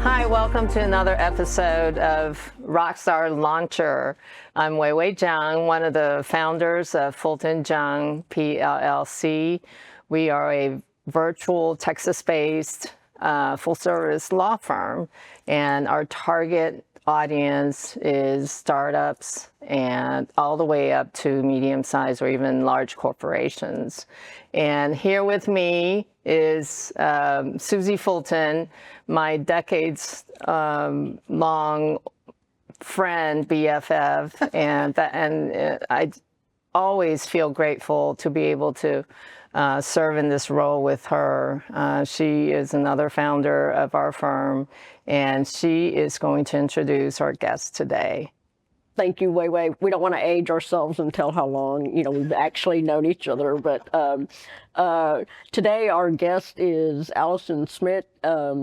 Hi, welcome to another episode of Rockstar Launcher. I'm Weiwei Zhang, one of the founders of Fulton Zhang PLLC. We are a virtual Texas-based full-service law firm, and our target audience is startups and all the way up to medium-sized or even large corporations. And here with me is Susie Fulton, my decades long friend, BFF, and I always feel grateful to be able to serve in this role with her. She is another founder of our firm, and she is going to introduce our guest today. Thank you, Weiwei. We don't want to age ourselves and tell how long, we've actually known each other, but today our guest is Alison Schmidt.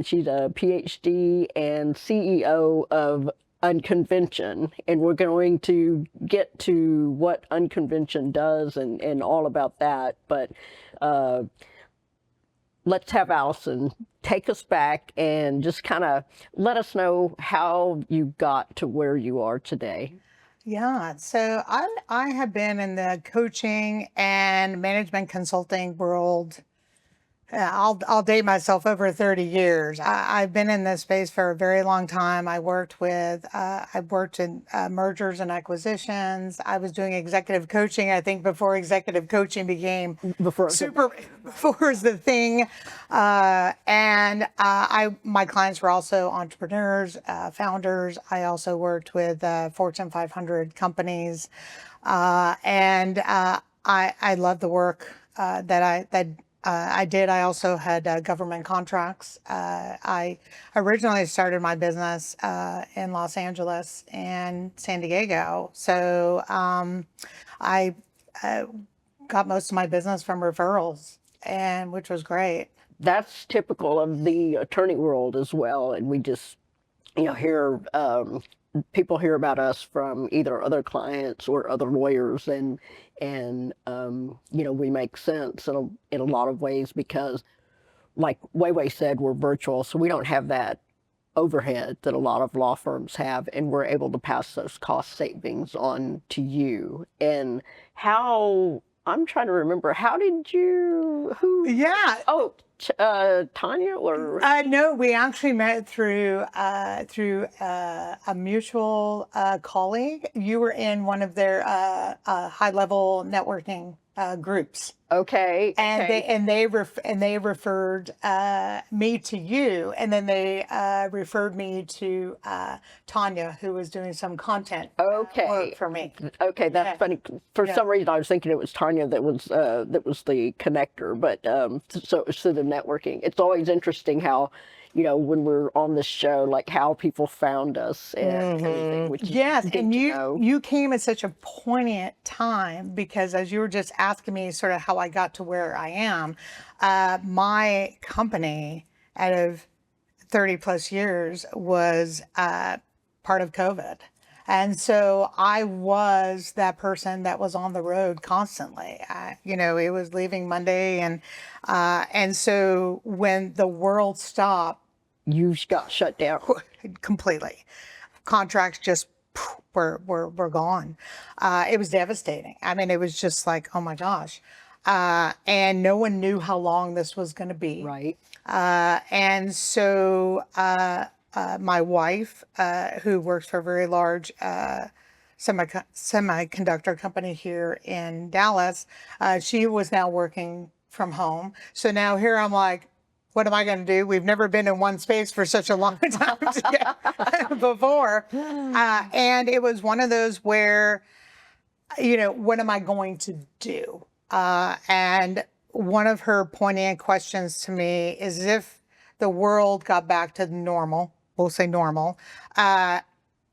She's a Ph.D. and CEO of Unconvention, and we're going to get to what Unconvention does and all about that, but let's have Alison take us back and just kind of let us know how you got to where you are today. Yeah, so I have been in the coaching and management consulting world. I'll date myself, over 30 years. I've been in this space for a very long time. I've worked in mergers and acquisitions. I was doing executive coaching, I think, before executive coaching became before is the thing. My clients were also entrepreneurs, founders. I also worked with Fortune 500 companies, I love the work that I did. I also had government contracts. I originally started my business in Los Angeles and San Diego. So I got most of my business from referrals, which was great. That's typical of the attorney world as well. And we just, hear people hear about us from either other clients or other lawyers, and we make sense in a lot of ways because, like Weiwei said, we're virtual, so we don't have that overhead that a lot of law firms have, and we're able to pass those cost savings on to you. And how, I'm trying to remember, how did you, Tanya, or? No, we actually met through a mutual colleague. You were in one of their high-level networking groups. Okay. And they referred me to you, and then they referred me to Tanya, who was doing some content work for me. Okay, that's funny. For some reason, I was thinking it was Tanya that was the connector, but so the networking. It's always interesting how, when we're on this show, like how people found us and everything. Which yes, is and you came at such a poignant time, because as you were just asking me sort of how I got to where I am, my company, out of 30 plus years, was part of COVID. And so I was that person that was on the road constantly. It was leaving Monday, and so when the world stopped, you got shut down completely. Contracts just were gone. It was devastating. I mean, it was just like, oh my gosh, and no one knew how long this was going to be. Right. And so my wife, who works for a very large semiconductor company here in Dallas, she was now working from home. So now here I'm like, what am I going to do? We've never been in one space for such a long time together before. And it was one of those where, what am I going to do? And one of her poignant questions to me is, if the world got back to normal, we'll say normal,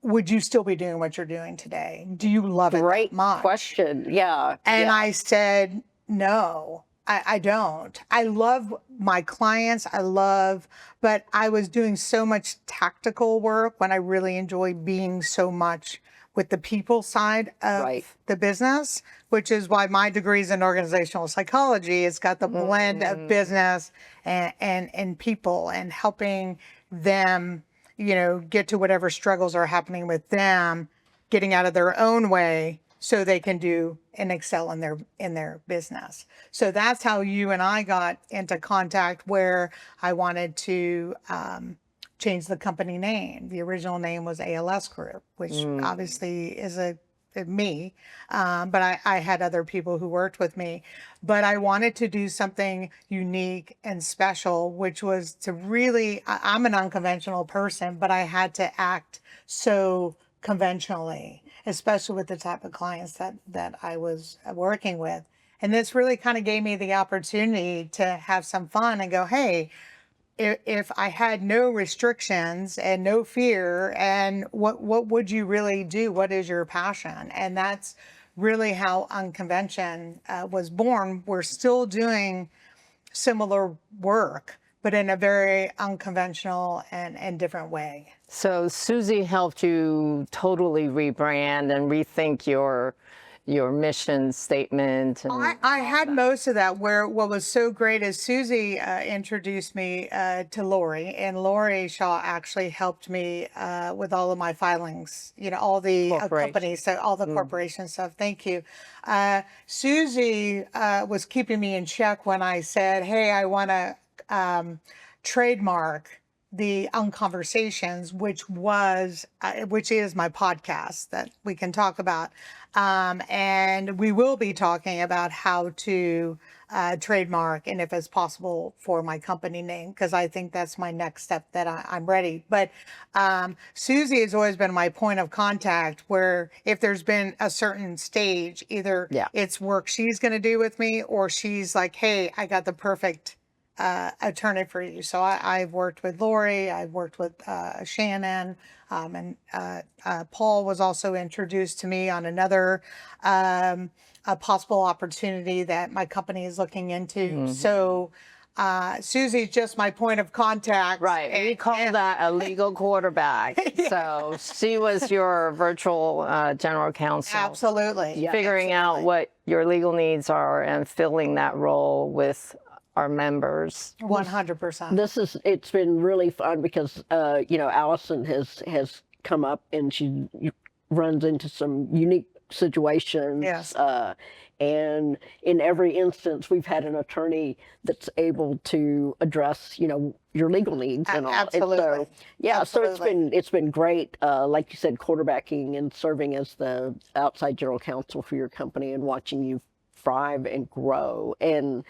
would you still be doing what you're doing today? Do you love it that much? Great question. Yeah. And I said, no, I don't. I love my clients. But I was doing so much tactical work when I really enjoy being so much with the people side of the business, which is why my degree is in organizational psychology. It's got the blend of business and people, and helping them get to whatever struggles are happening with them, getting out of their own way so they can do and excel in their business. So that's how you and I got into contact, where I wanted to change the company name. The original name was ALS Group, which obviously is me, but I had other people who worked with me. But I wanted to do something unique and special, which was to really, I'm an unconventional person, but I had to act so conventionally, especially with the type of clients that I was working with. And this really kind of gave me the opportunity to have some fun and go, hey, if I had no restrictions and no fear, and what would you really do? What is your passion? And that's really how Unconvention was born. We're still doing similar work, but in a very unconventional and different way. So Susie helped you totally rebrand and rethink your mission statement. And I had most of that. Where what was so great is Susie introduced me to Lori, and Lori Shaw actually helped me with all of my filings, all the companies, so all the corporation stuff. Thank you. Susie was keeping me in check when I said, hey, I want to trademark the Unconversations, which is my podcast that we can talk about. And we will be talking about how to trademark, and if it's possible, for my company name, because I think that's my next step, that I'm ready. But Susie has always been my point of contact, where if there's been a certain stage, either it's work she's going to do with me, or she's like, hey, I got the perfect attorney for you. So I've worked with Lori, I've worked with Shannon, and Paul was also introduced to me on another a possible opportunity that my company is looking into. So Susie's just my point of contact. Right. And we call that a legal quarterback. So she was your virtual general counsel. Absolutely. Figuring out what your legal needs are and filling that role with our members. 100%. It's been really fun because Alison has come up and she runs into some unique situations. Yes. And in every instance, we've had an attorney that's able to address, your legal needs and all. Absolutely. And so, Absolutely. so it's been great. Like you said, quarterbacking and serving as the outside general counsel for your company and watching you thrive and grow. And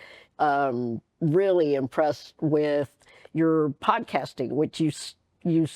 really impressed with your podcasting, which you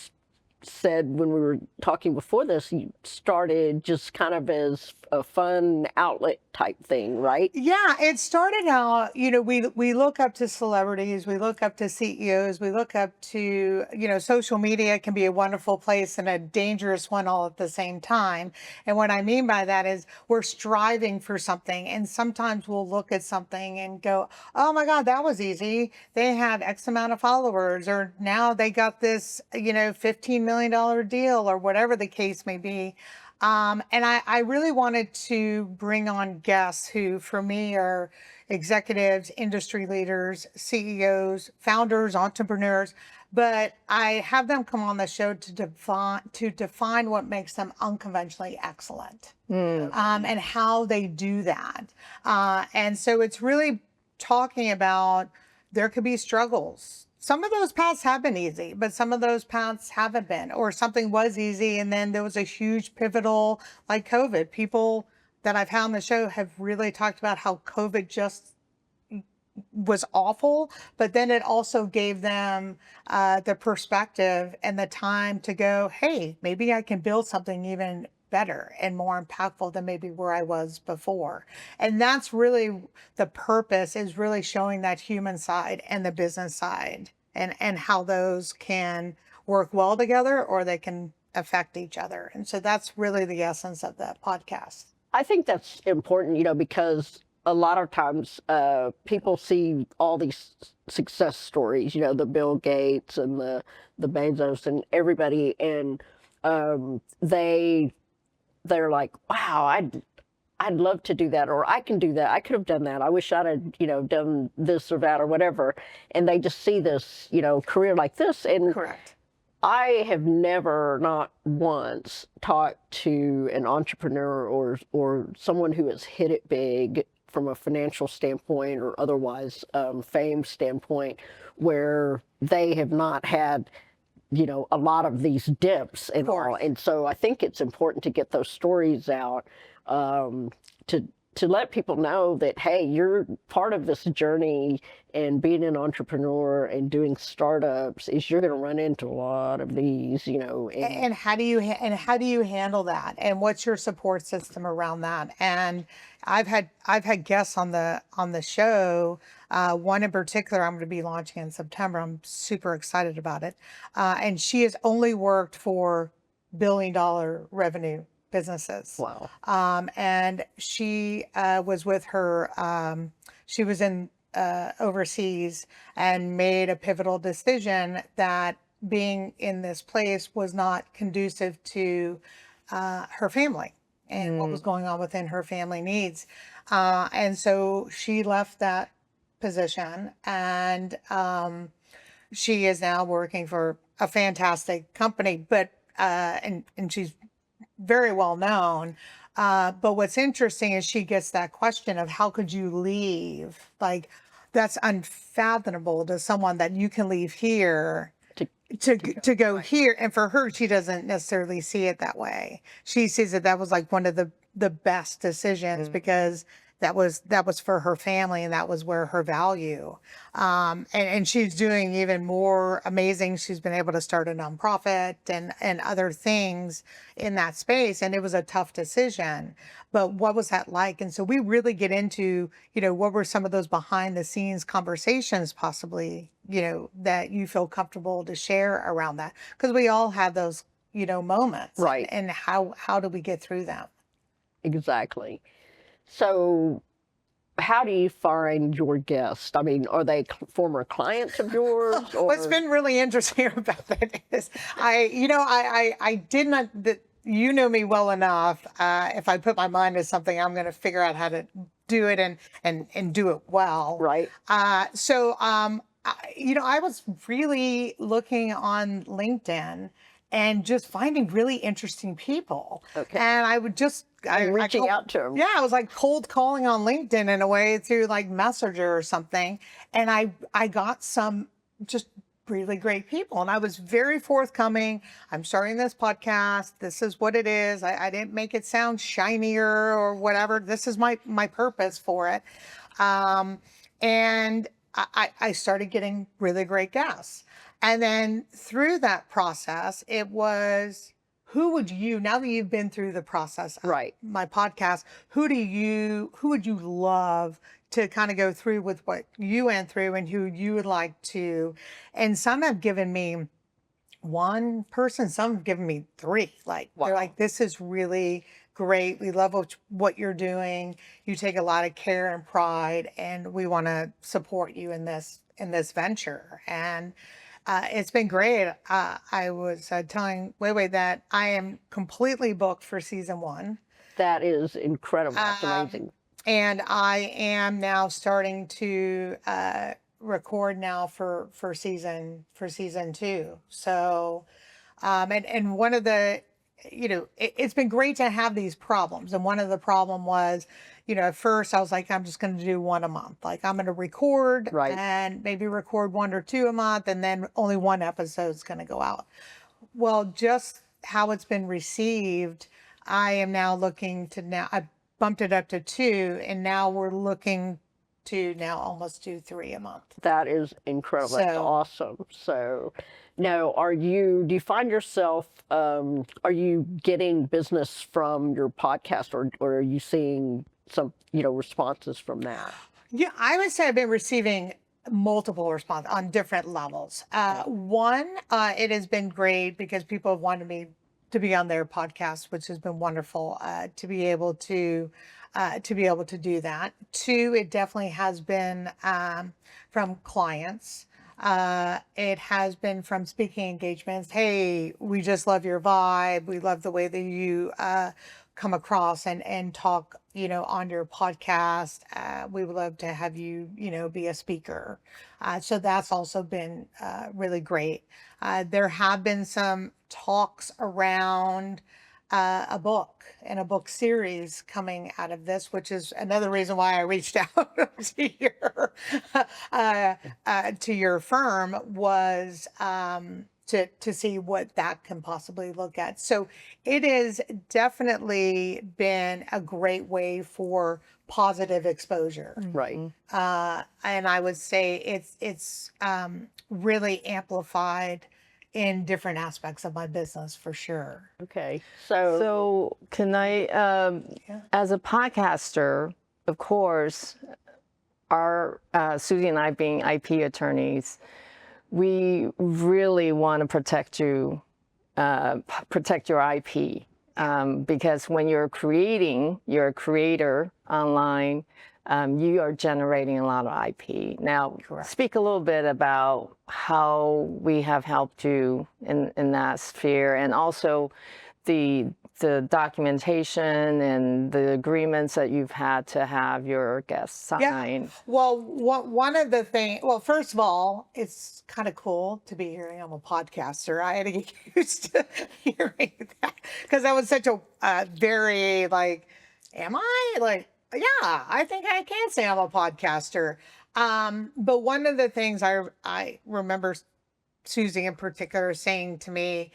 said when we were talking before this, you started just kind of as a fun outlet type thing, right? Yeah, it started out, we look up to celebrities, we look up to CEOs, we look up to, social media can be a wonderful place and a dangerous one all at the same time. And what I mean by that is we're striving for something, and sometimes we'll look at something and go, oh my God, that was easy. They have X amount of followers, or now they got this, $15 million deal, or whatever the case may be. And I really wanted to bring on guests who, for me, are executives, industry leaders, CEOs, founders, entrepreneurs, but I have them come on the show to define what makes them unconventionally excellent, and how they do that. And so it's really talking about, there could be struggles. Some of those paths have been easy, but some of those paths haven't been, or something was easy and then there was a huge pivotal, like COVID. People that I've had on the show have really talked about how COVID just was awful, but then it also gave them the perspective and the time to go, hey, maybe I can build something even better and more impactful than maybe where I was before. And that's really the purpose, is really showing that human side and the business side, and how those can work well together, or they can affect each other. And so that's really the essence of the podcast. I think that's important, because a lot of times people see all these success stories, the Bill Gates and the Bezos and everybody, and they're like, wow, I'd love to do that, or I can do that. I could have done that. I wish I'd have, done this or that or whatever. And they just see this, career like this. And Correct. I have never, not once, talked to an entrepreneur or someone who has hit it big from a financial standpoint or otherwise fame standpoint, where they have not had, a lot of these dips and all. And so I think it's important to get those stories out, to let people know that, hey, you're part of this journey, and being an entrepreneur and doing startups is you're going to run into a lot of these, And how do you handle that? And what's your support system around that? And I've had guests on the show. One in particular, I'm going to be launching in September. I'm super excited about it. And she has only worked for billion-dollar revenue businesses. Wow. And she was with her. She was in overseas and made a pivotal decision that being in this place was not conducive to her family and what was going on within her family needs. And so she left that position, and she is now working for a fantastic company, but and she's very well known. But what's interesting is she gets that question of how could you leave? Like, that's unfathomable to someone that you can leave here to go here. And for her, she doesn't necessarily see it that way. She sees that was like one of the best decisions because that was for her family, and that was where her value. And she's doing even more amazing. She's been able to start a nonprofit and other things in that space. And it was a tough decision, but what was that like? And so we really get into, what were some of those behind the scenes conversations possibly, that you feel comfortable to share around that? Because we all have those, moments. Right. And how do we get through them? Exactly. So how do you find your guests? I mean, are they former clients of yours? Or? What's been really interesting about that is I did not, you know me well enough. If I put my mind to something, I'm going to figure out how to do it and do it well. Right. So I was really looking on LinkedIn and just finding really interesting people. Okay. And I would just reaching out to them. Yeah, I was like cold calling on LinkedIn in a way through like Messenger or something. And I got some just really great people. And I was very forthcoming. I'm starting this podcast. This is what it is. I didn't make it sound shinier or whatever. This is my purpose for it. And I started getting really great guests. And then through that process, it was, who would you, now that you've been through the process of Right. my podcast, who would you love to kind of go through with what you went through and who you would like to? And some have given me one person, some have given me three. Like, Wow. They're like, this is really great. We love what you're doing. You take a lot of care and pride, and we want to support you in this venture. And it's been great. I was telling Wei that I am completely booked for season 1. That is incredible. That's amazing. And I am now starting to record now for season 2. So, and one of the, it's been great to have these problems. And one of the problem was, at first I was like, I'm just going to do one a month. Like, I'm going to record Right. and maybe record 1 or 2 a month, and then only one episode is going to go out. Well, just how it's been received, I am now looking to I bumped it up to 2, and now we're looking to now almost do 3 a month. That is incredible. That's So- awesome. So now, do you find yourself, are you getting business from your podcast, or are you seeing some, responses from that? Yeah, I would say I've been receiving multiple responses on different levels. One, it has been great because people have wanted me to be on their podcast, which has been wonderful to be able to do that. 2, it definitely has been from clients. It has been from speaking engagements. Hey, we just love your vibe. We love the way that you come across and talk, on your podcast, we would love to have you, be a speaker. So that's also been really great. There have been some talks around a book and a book series coming out of this, which is another reason why I reached out to your firm was to see what that can possibly look at. So it has definitely been a great way for positive exposure. Right. And I would say it's really amplified in different aspects of my business for sure. Okay. So can I, as a podcaster, of course, our Susie and I being IP attorneys, we really want to protect you, protect your IP, because when you're a creator online, you are generating a lot of IP. Now, speak a little bit about how we have helped you in that sphere, and also the documentation and the agreements that you've had to have your guests sign. Yeah. Well, one of the things, well, first of all, it's kind of cool to be hearing I'm a podcaster. I had to get used to hearing that because that was such a very am I? Yeah, I think I can say I'm a podcaster. But one of the things I remember Susie in particular saying to me,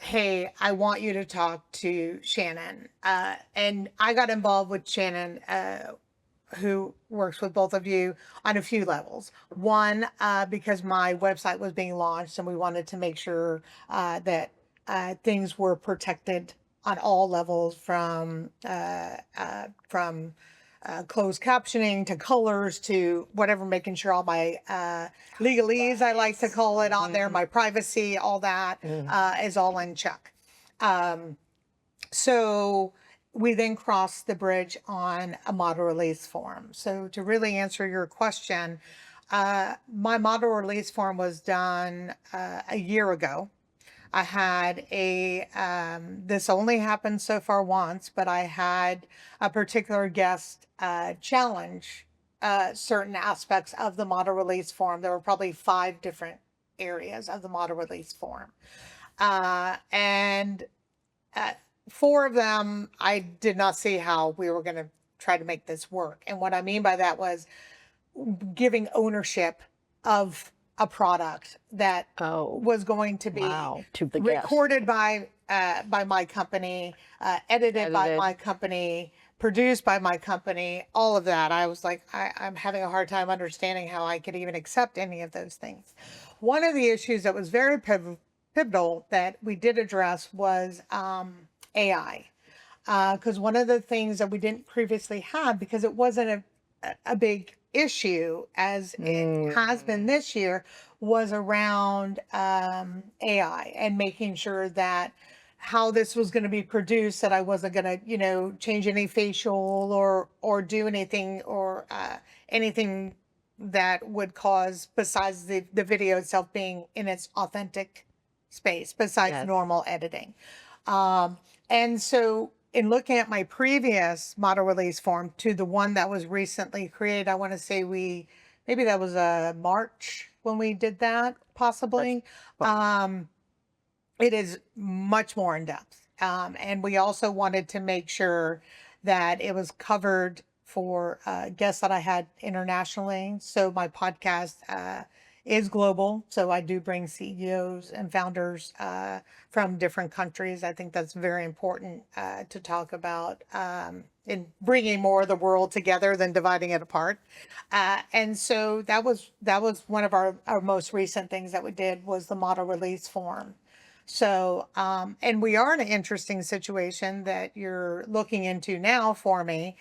hey, I want you to talk to Shannon. And I got involved with Shannon, who works with both of you on a few levels. One, because my website was being launched and we wanted to make sure that things were protected on all levels from closed captioning to colors to whatever, making sure all my legalese, I like to call it, on there, my privacy, all that is all in check. So we then crossed the bridge on a model release form. So to really answer your question, my model release form was done a year ago. I had this only happened so far once, but I had a particular guest challenge certain aspects of the model release form. There were probably 5 different areas of the model release form. And 4 of them, I did not see how we were going to try to make this work. And what I mean by that was giving ownership of a product that was going to be to the guest. recorded by my company, edited by my company, produced by my company, all of that. I was like, I'm having a hard time understanding how I could even accept any of those things. One of the issues that was very pivotal that we did address was AI. Because one of the things that we didn't previously have, because it wasn't a big issue as it has been this year, was around AI and making sure that how this was going to be produced, that I wasn't going to, change any facial or do anything or anything that would cause, besides the video itself being in its authentic space, besides normal editing. And so in looking at my previous model release form to the one that was recently created, I want to say maybe that was March when we did that, possibly. It is much more in depth. And we also wanted to make sure that it was covered for guests that I had internationally. So my podcast is global. So I do bring CEOs and founders from different countries. I think that's very important to talk about in bringing more of the world together than dividing it apart. And so that was one of our most recent things that we did, was the model release form. So, and we are in an interesting situation that you're looking into now for me,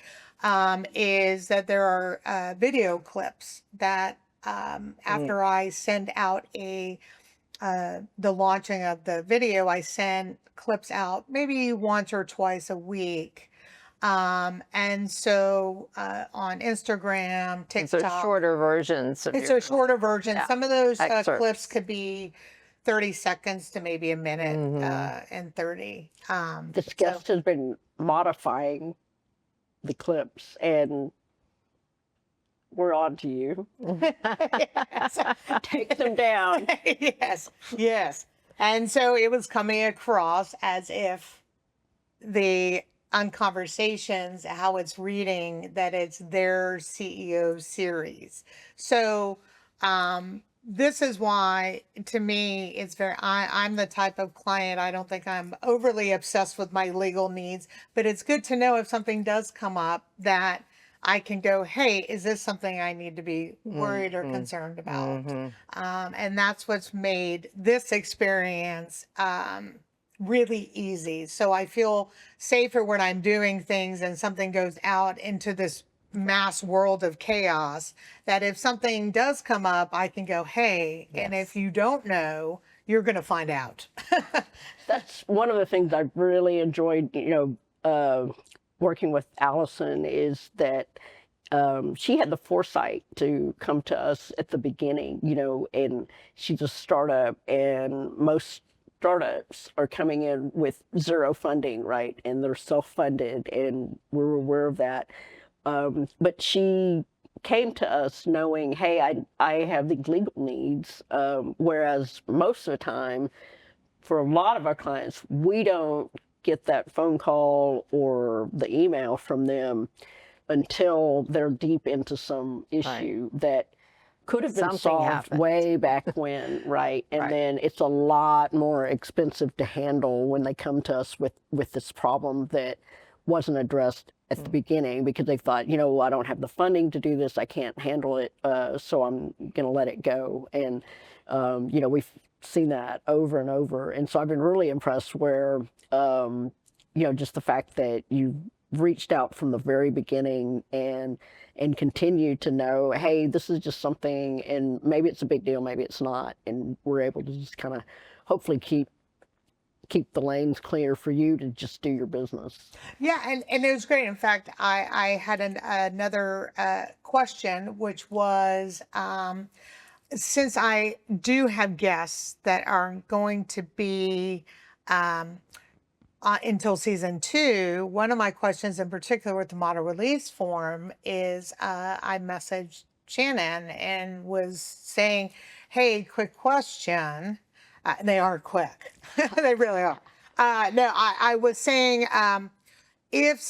is that there are video clips that after I send out the launching of the video, I send clips out maybe once or twice a week. And so on Instagram, TikTok. So shorter versions. It's a shorter version. Yeah. Some of those Excerpts. clips could be 30 seconds to maybe a minute and 30. This guest has been modifying the clips, and we're on to you. Take them down. Yes, yes. And so it was coming across as if the Unconversations, how it's reading, that it's their CEO series. So this is why, to me, it's I'm the type of client, I don't think I'm overly obsessed with my legal needs, but it's good to know if something does come up that I can go, hey, is this something I need to be worried or concerned about? And that's what's made this experience really easy. So I feel safer when I'm doing things and something goes out into this mass world of chaos, that if something does come up, I can go, hey, and if you don't know, you're going to find out. That's one of the things I've really enjoyed, working with Alison, is that she had the foresight to come to us at the beginning, and she's a startup, and most startups are coming in with zero funding, right? And they're self-funded, and we're aware of that. But she came to us knowing, hey, I have these legal needs, whereas most of the time, for a lot of our clients, we don't get that phone call or the email from them until they're deep into some issue that could have been solved way back when, right? And then it's a lot more expensive to handle when they come to us with this problem that wasn't addressed at the beginning, because they thought, I don't have the funding to do this, I can't handle it, so I'm going to let it go. And, we've seen that over and over. And so I've been really impressed where, just the fact that you reached out from the very beginning and continue to know, hey, this is just something, and maybe it's a big deal, maybe it's not, and we're able to just kind of hopefully keep the lanes clear for you to just do your business. Yeah, and it was great. In fact, I had another question, which was, since I do have guests that are going to be until season 2, one of my questions in particular with the model release form is I messaged Shannon and was saying, hey, quick question. They are quick. They really are. No, I was saying, if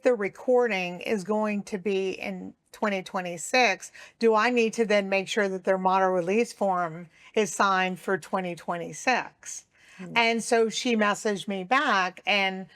the recording is going to be in 2026, do I need to then make sure that their model release form is signed for 2026? And so she messaged me back, and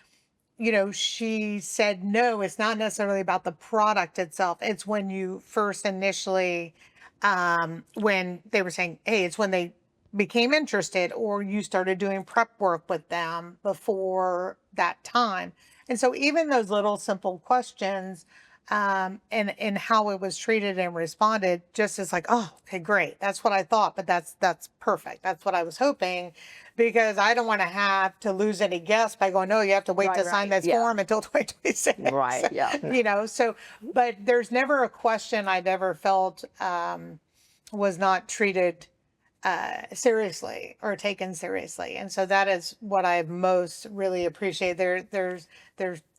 she said, no, it's not necessarily about the product itself. It's when you first initially, when they were saying, hey, it's when they became interested, or you started doing prep work with them before that time. And so even those little simple questions, and how it was treated and responded, just as like, oh, okay, great. That's what I thought, but that's perfect. That's what I was hoping, because I don't want to have to lose any guests by going, no, you have to wait to sign this form until 2026. Right, yeah. So, but there's never a question I've ever felt was not treated seriously or taken seriously. And so that is what I most really appreciate. There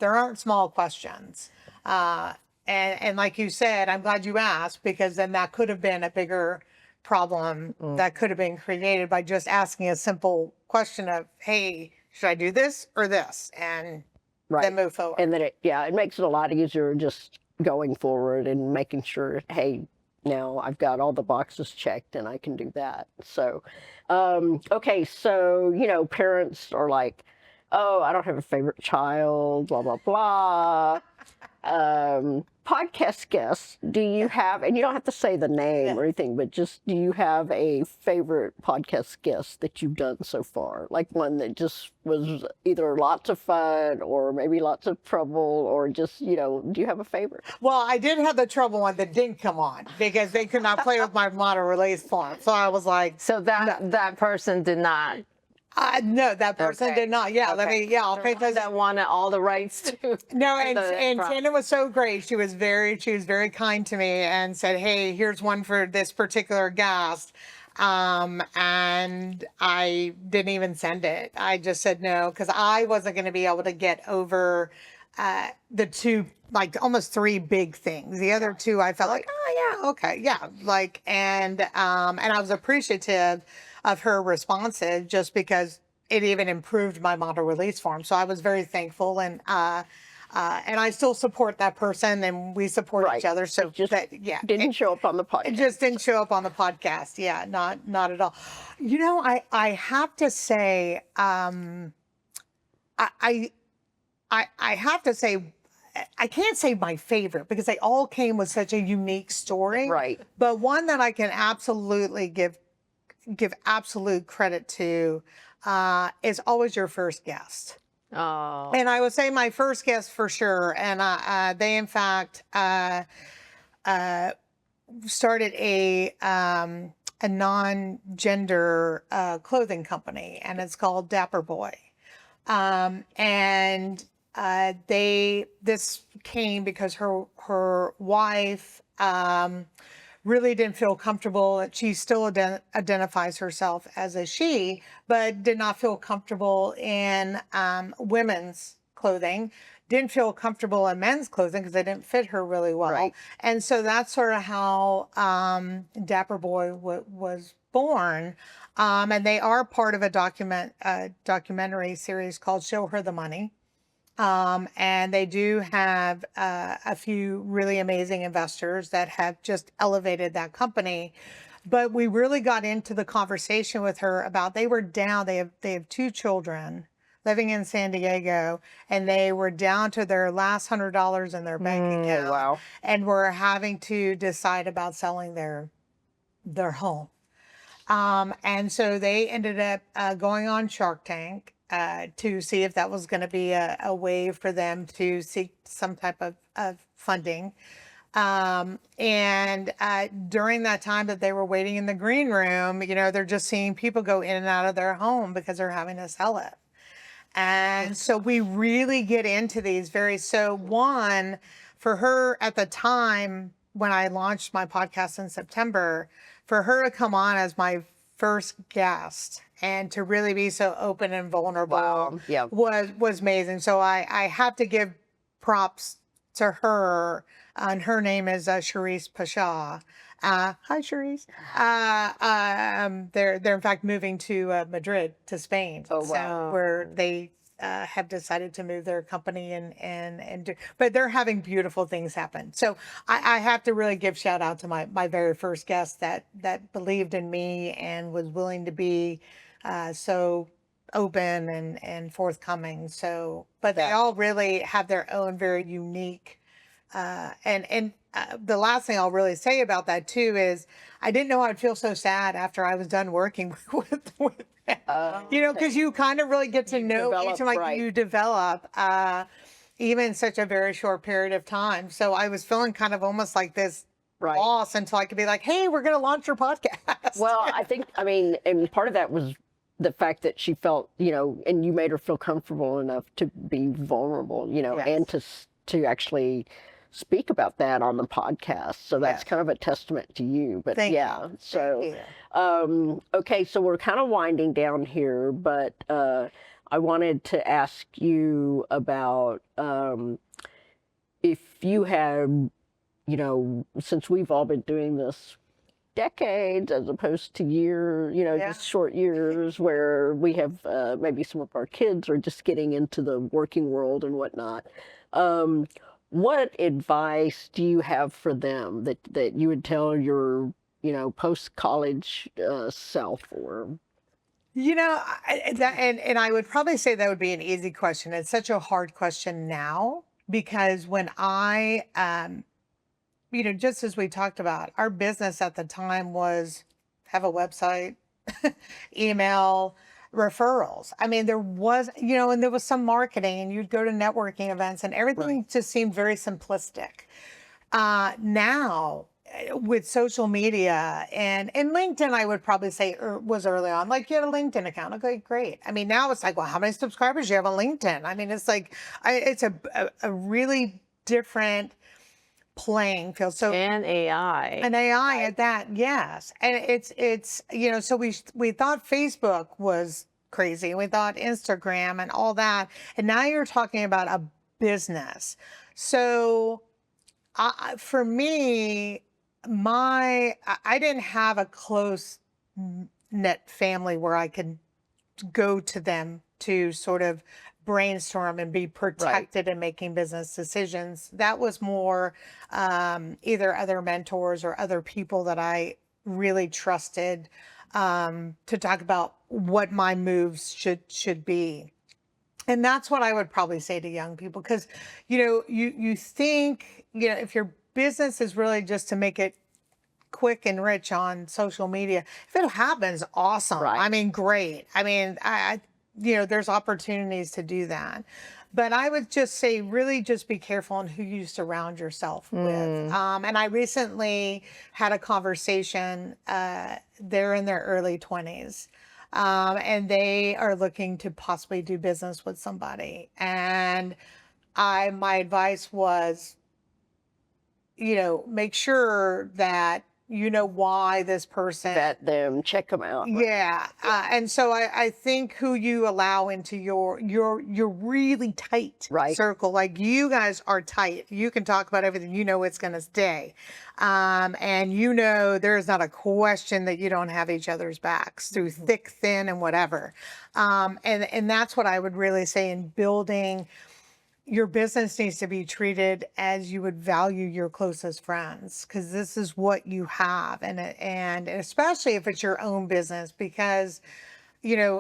aren't small questions. And like you said, I'm glad you asked, because then that could have been a bigger problem that could have been created by just asking a simple question of, hey, should I do this or this? And then move forward. And then it makes it a lot easier just going forward and making sure, hey, now I've got all the boxes checked and I can do that. So, okay. So, parents are like, oh, I don't have a favorite child, blah, blah, blah. Podcast guests, do you have, and you don't have to say the name or anything, but just, do you have a favorite podcast guest that you've done so far? Like one that just was either lots of fun or maybe lots of trouble, or just, do you have a favorite? Well, I did have the trouble one that didn't come on because they could not play with my model release form. So I was like, so that person did not. No, that person did not. Yeah, I'll pay that wanted all the rights to. No, and Shannon was so great. She was very kind to me and said, hey, here's one for this particular guest. And I didn't even send it. I just said no because I wasn't going to be able to get over the two, like almost three big things. The other two, I felt like, oh yeah, okay, yeah, like, and I was appreciative of her responses just because it even improved my model release form. So I was very thankful, and I still support that person, and we support each other. So just that, yeah, didn't show up on the podcast. it just didn't show up on the podcast. Yeah, not at all. You know, I have to say, I have to say, I can't say my favorite because they all came with such a unique story. Right. But one that I can absolutely give absolute credit to is always your first guest. Oh, And I would say my first guest for sure. And they, in fact, started a non-gender clothing company, and it's called Dapper Boy. And this came because her wife really didn't feel comfortable. She still identifies herself as a she, but did not feel comfortable in women's clothing. Didn't feel comfortable in men's clothing because they didn't fit her really well. Right. And so that's sort of how Dapper Boy was born. And they are part of a documentary series called Show Her the Money. And they do have a few really amazing investors that have just elevated that company. But we really got into the conversation with her about they were down. They have two children living in San Diego, and they were down to their last $100 in their bank account. Wow. And were having to decide about selling their home. And so they ended up going on Shark Tank to see if that was going to be a way for them to seek some type of funding. And during that time that they were waiting in the green room, you know, they're just seeing people go in and out of their home because they're having to sell it. And so we really get into these one, for her at the time when I launched my podcast in September, for her to come on as my first guest and to really be so open and vulnerable was amazing. So I have to give props to her, and her name is Charisse Pasha. Hi, Charisse. They're in fact moving to Madrid, to Spain. Oh, wow. So where they have decided to move their company and do, but they're having beautiful things happen. So I have to really give shout out to my very first guest that believed in me and was willing to be so open and forthcoming. So, but they all really have their own very unique the last thing I'll really say about that too is I didn't know I'd feel so sad after I was done working with them. You know, because you kind of really get to know each of, like, you develop even in such a very short period of time. So I was feeling kind of almost like this loss until I could be like, hey, we're going to launch your podcast. Well, I mean, and part of that was the fact that she felt, you know, and you made her feel comfortable enough to be vulnerable, you know, and to actually speak about that on the podcast. So that's kind of a testament to you. But Thank you. So, okay, so we're kind of winding down here, but I wanted to ask you about if you had, you know, since we've all been doing this decades as opposed to just short years where we have maybe some of our kids are just getting into the working world and whatnot. What advice do you have for them that you would tell your, you know, post-college self? Or, you know, and I would probably say that would be an easy question. It's such a hard question now because when I, you know, just as we talked about, our business at the time was have a website, email, referrals. I mean, there was, you know, and there was some marketing, and you'd go to networking events, and everything just seemed very simplistic. Now, with social media and LinkedIn, I would probably say was early on. Like, you had a LinkedIn account. Okay, great. I mean, now it's like, well, how many subscribers do you have on LinkedIn? I mean, it's like, it's a really different playing field. So And AI. and AI at that, yes. And it's so we thought Facebook was crazy. We thought Instagram and all that. And now you're talking about a business. So for me, I didn't have a close knit family where I could go to them to sort of brainstorm and be protected in making business decisions. That was more either other mentors or other people that I really trusted to talk about what my moves should be. And that's what I would probably say to young people, because you think if your business is really just to make it quick and rich on social media, if it happens, awesome. Right. I mean, great. I mean, I there's opportunities to do that. But I would just say, really just be careful on who you surround yourself with. And I recently had a conversation, they're in their early 20s. And they are looking to possibly do business with somebody. And my advice was, make sure that why this person. Vet them, check them out. Yeah. And so I think who you allow into your really tight circle, like you guys are tight. You can talk about everything. It's going to stay. And there's not a question that you don't have each other's backs through thick, thin, and whatever. And that's what I would really say in building. Your business needs to be treated as you would value your closest friends, because this is what you have. And especially if it's your own business, because,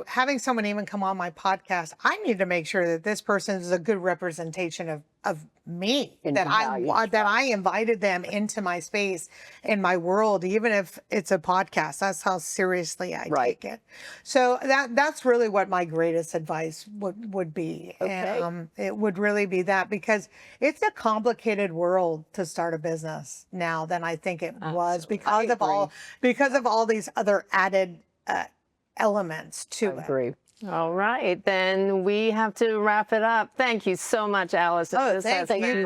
having someone even come on my podcast, I need to make sure that this person is a good representation of me, that I invited them into my space, in my world, even if it's a podcast. That's how seriously I take it. So that's really what my greatest advice would be. Okay. And, it would really be that, because it's a complicated world to start a business now than I think it was, because of all these other added elements to it. I agree. All right, then we have to wrap it up. Thank you so much, Alison. This has been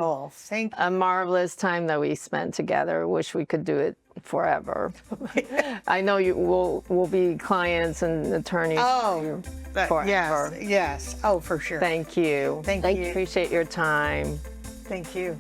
Thank you. a marvelous time that we spent together. Wish we could do it forever. I know you will be clients and attorneys forever. Yes. Oh, for sure. Thank you. Thank you. Appreciate your time. Thank you.